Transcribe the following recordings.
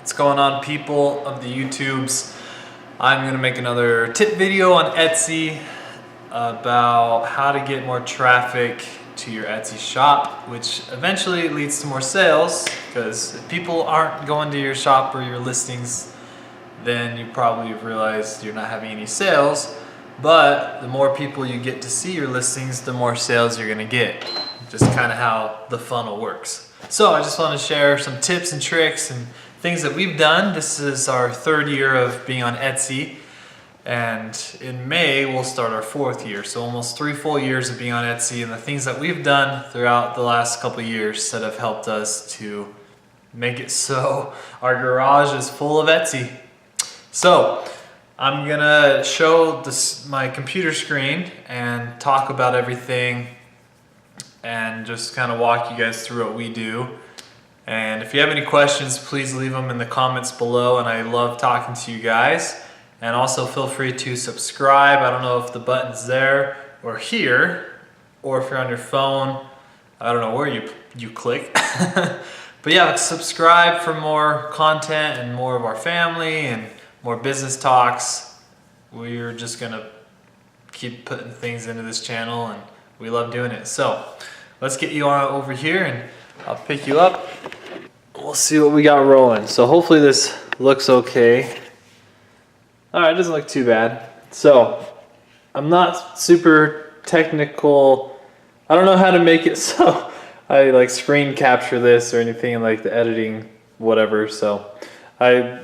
What's going on, people of the YouTubes? I'm gonna make another tip video on Etsy about how to get more traffic to your Etsy shop, which eventually leads to more sales, because if people aren't going to your shop or your listings, then you probably have realized you're not having any sales. But the more people you get to see your listings, the more sales you're gonna get. Just kind of how the funnel works. So I just want to share some tips and tricks and things that we've done. This is our third year of being on Etsy, and in May we'll start our fourth year. So almost 3 full years of being on Etsy, and the things that we've done throughout the last couple of years that have helped us to make it so our garage is full of Etsy. So I'm gonna show my computer screen and talk about everything and just kind of walk you guys through what we do. And if you have any questions, please leave them in the comments below, and I love talking to you guys. And also feel free to subscribe. I don't know if the button's there or here, or if you're on your phone, I don't know where you click. But yeah, subscribe for more content and more of our family and more business talks. We're just gonna keep putting things into this channel, and we love doing it. So let's get you on over here and I'll pick you up. We'll see what we got rolling. So hopefully this looks okay. All right, it doesn't look too bad. So I'm not super technical. I don't know how to make it so I like screen capture this or anything like the editing, whatever. So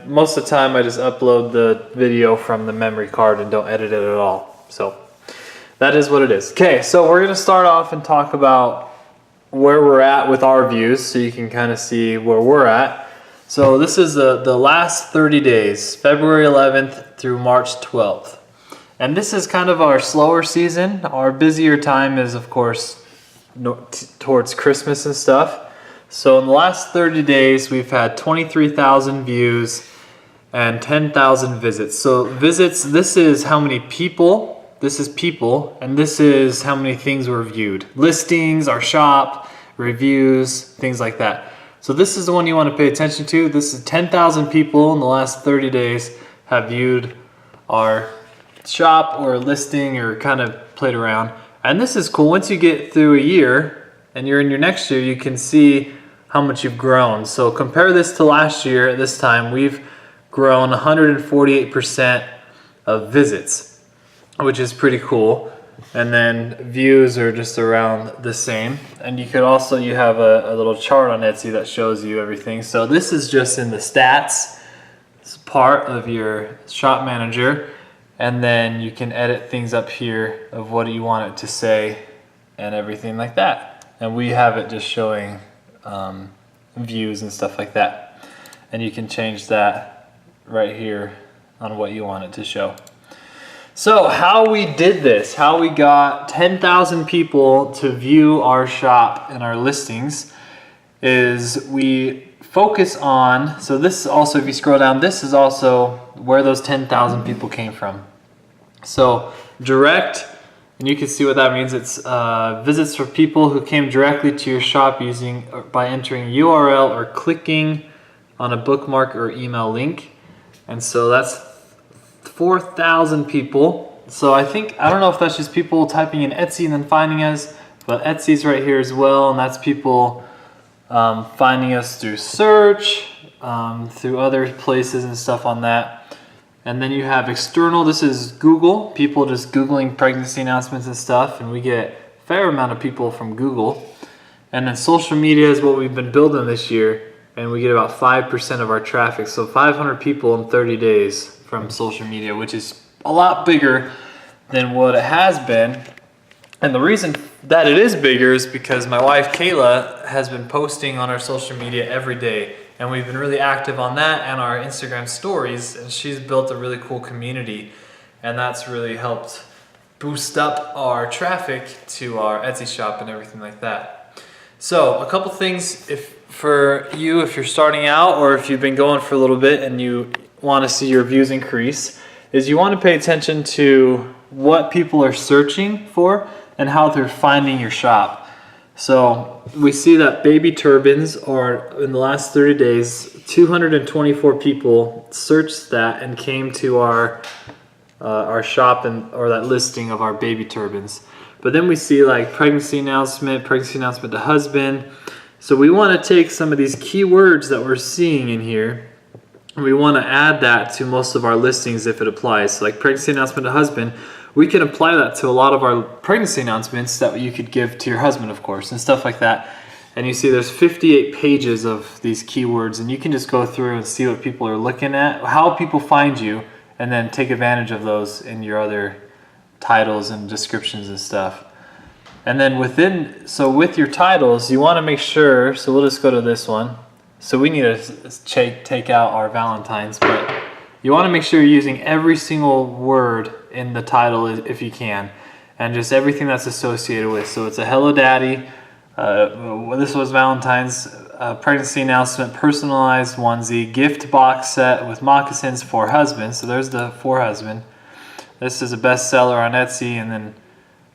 most of the time I just upload the video from the memory card and don't edit it at all. So that is what it is. Okay, so we're gonna start off and talk about where we're at with our views, so you can kind of see where we're at. So this is the last 30 days, February 11th through March 12th. And this is kind of our slower season. Our busier time is, of course, towards Christmas and stuff. So in the last 30 days, we've had 23,000 views and 10,000 visits. So visits, this is how many people. This is people, and this is how many things were viewed. Listings, our shop, reviews, things like that. So this is the one you want to pay attention to. This is 10,000 people in the last 30 days have viewed our shop or listing or kind of played around. And this is cool. Once you get through a year and you're in your next year, you can see how much you've grown. So compare this to last year. At this time, we've grown 148% of visits, which is pretty cool. And then views are just around the same. And you could also, you have a little chart on Etsy that shows you everything. So this is just in the stats. It's part of your shop manager. And then you can edit things up here of what you want it to say and everything like that. And we have it just showing views and stuff like that. And you can change that right here on what you want it to show. So how we did this, how we got 10,000 people to view our shop and our listings, is we focus on, so this is also, if you scroll down, this is also where those 10,000 people came from. So direct, and you can see what that means. It's visits for people who came directly to your shop by entering URL or clicking on a bookmark or email link. And so that's 4,000 people. So I don't know if that's just people typing in Etsy and then finding us, but Etsy's right here as well, and that's people finding us through search, through other places and stuff on that. And then you have external, this is Google, people just Googling pregnancy announcements and stuff, and we get a fair amount of people from Google. And then social media is what we've been building this year, and we get about 5% of our traffic, so 500 people in 30 days from social media, which is a lot bigger than what it has been. And the reason that it is bigger is because my wife Kayla has been posting on our social media every day, and we've been really active on that and our Instagram stories, and she's built a really cool community, and that's really helped boost up our traffic to our Etsy shop and everything like that. So a couple things if you're starting out, or if you've been going for a little bit and you want to see your views increase, is you want to pay attention to what people are searching for and how they're finding your shop. So we see that baby turbans are, in the last 30 days, 224 people searched that and came to our shop or that listing of our baby turbans. But then we see like pregnancy announcement to husband. So we want to take some of these keywords that we're seeing in here, and we want to add that to most of our listings if it applies. So like pregnancy announcement to husband, we can apply that to a lot of our pregnancy announcements that you could give to your husband, of course, and stuff like that. And you see there's 58 pages of these keywords, and you can just go through and see what people are looking at, how people find you, and then take advantage of those in your other titles and descriptions and stuff. And then with your titles, you want to make sure, so we'll just go to this one. So we need to take out our Valentines, but you want to make sure you're using every single word in the title if you can, and just everything that's associated with. So it's a Hello Daddy, this was Valentine's, pregnancy announcement, personalized onesie, gift box set with moccasins for husband. So there's the for husband. This is a bestseller on Etsy, and then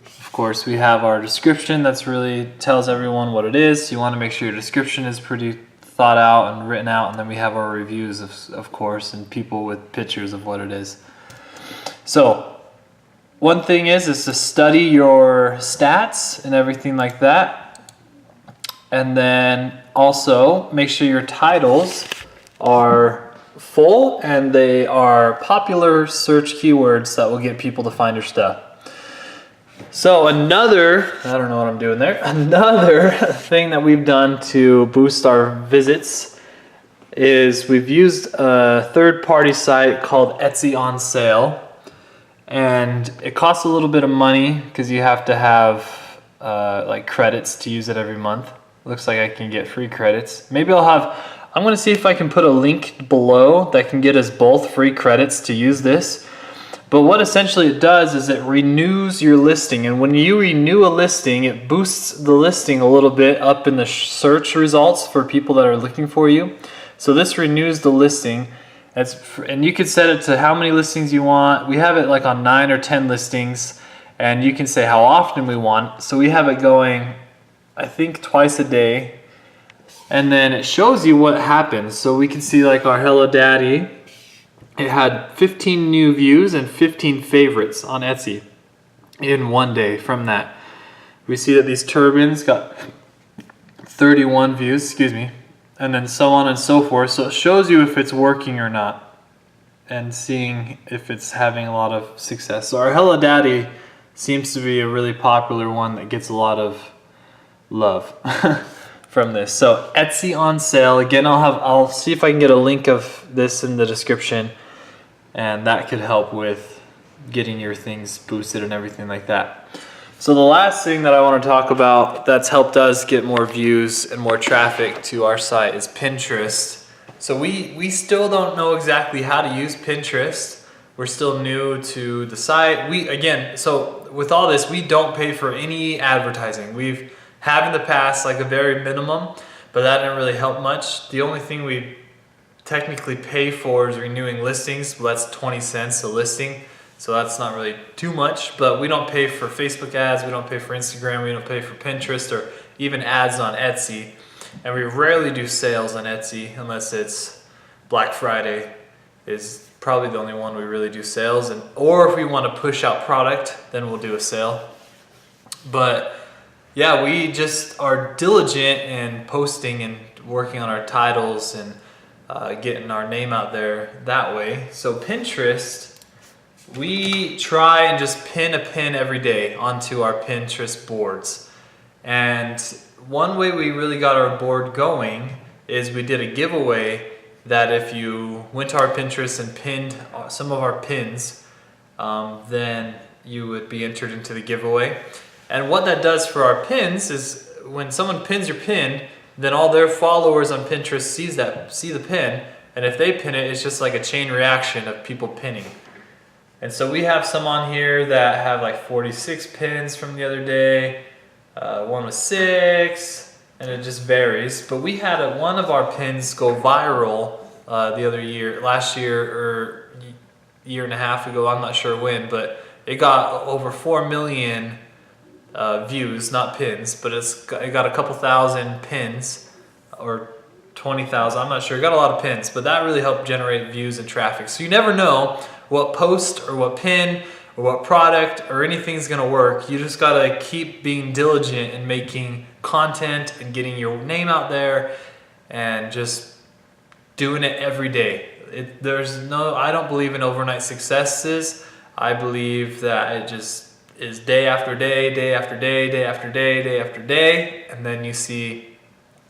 of course we have our description that's really tells everyone what it is. You want to make sure your description is pretty thought out and written out, and then we have our reviews of course, and people with pictures of what it is. So one thing is to study your stats and everything like that, and then also make sure your titles are full and they are popular search keywords that will get people to find your stuff. So I don't know what I'm doing there. Another thing that we've done to boost our visits is we've used a third-party site called Etsy on Sale, and it costs a little bit of money because you have to have like credits to use it every month. Looks like I can get free credits. Maybe I'm going to see if I can put a link below that can get us both free credits to use this. But what essentially it does is it renews your listing, and when you renew a listing, it boosts the listing a little bit up in the search results for people that are looking for you. So this renews the listing, and you can set it to how many listings you want. We have it like on 9 or 10 listings, and you can say how often we want. So we have it going, I think, twice a day, and then it shows you what happens. So we can see like our Hello Daddy. It had 15 new views and 15 favorites on Etsy in one day from that. We see that these turbans got 31 views, and then so on and so forth. So it shows you if it's working or not and seeing if it's having a lot of success. So our Hello Daddy seems to be a really popular one that gets a lot of love from this. So Etsy on Sale. Again, I'll see if I can get a link of this in the description, and that could help with getting your things boosted and everything like that. So the last thing that I want to talk about that's helped us get more views and more traffic to our site is Pinterest. So we still don't know exactly how to use Pinterest. We're still new to the site. So with all this, we don't pay for any advertising. We've had in the past like a very minimum, but that didn't really help much. The only thing we technically pay for is renewing listings. Well, that's 20 cents a listing, so that's not really too much. But we don't pay for Facebook ads, we don't pay for Instagram, we don't pay for Pinterest or even ads on Etsy. And we rarely do sales on Etsy unless it's Black Friday is probably the only one we really do sales, or if we want to push out product, then we'll do a sale. But yeah, we just are diligent in posting and working on our titles and getting our name out there that way. So Pinterest, we try and just pin a pin every day onto our Pinterest boards. And one way we really got our board going is we did a giveaway that if you went to our Pinterest and pinned some of our pins, then you would be entered into the giveaway. And what that does for our pins is when someone pins your pin, then all their followers on Pinterest see the pin, and if they pin it, it's just like a chain reaction of people pinning. And so we have some on here that have like 46 pins from the other day, one was 6, and it just varies. But we had one of our pins go viral last year or year and a half ago, I'm not sure when, but it got over 4 million views, not pins, but it got a couple thousand pins, or 20,000, I'm not sure. It got a lot of pins, but that really helped generate views and traffic. So you never know what post or what pin or what product or anything's gonna work. You just gotta keep being diligent in making content and getting your name out there and just doing it every day. I don't believe in overnight successes. I believe that it just is day after day, day after day, day after day, day after day, and then you see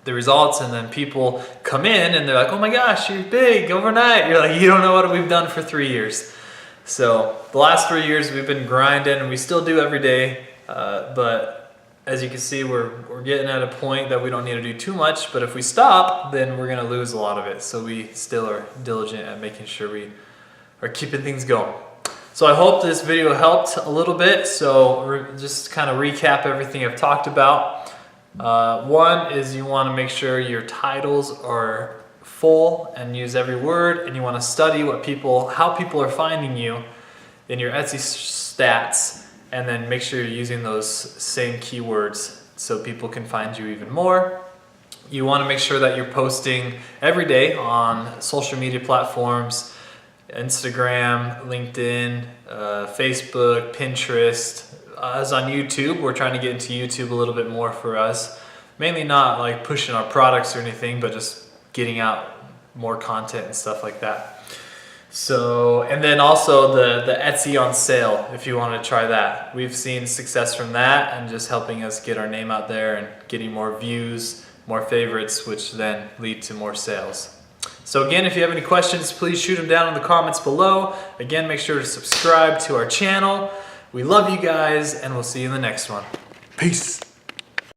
the results, and then people come in and they're like, oh my gosh, you're big overnight. You're like, you don't know what we've done for 3 years. So the last 3 years we've been grinding, and we still do every day, but as you can see, we're getting at a point that we don't need to do too much, but if we stop, then we're gonna lose a lot of it. So we still are diligent at making sure we are keeping things going. So I hope this video helped a little bit. So just kind of recap everything I've talked about. One is you want to make sure your titles are full and use every word, and you want to study how people are finding you in your Etsy stats, and then make sure you're using those same keywords so people can find you even more. You want to make sure that you're posting every day on social media platforms, Instagram, LinkedIn, Facebook, Pinterest. As on YouTube, we're trying to get into YouTube a little bit more for us. Mainly not like pushing our products or anything, but just getting out more content and stuff like that. So, and then also the Etsy on sale, if you want to try that. We've seen success from that and just helping us get our name out there and getting more views, more favorites, which then lead to more sales. So again, if you have any questions, please shoot them down in the comments below. Again, make sure to subscribe to our channel. We love you guys, and we'll see you in the next one. Peace.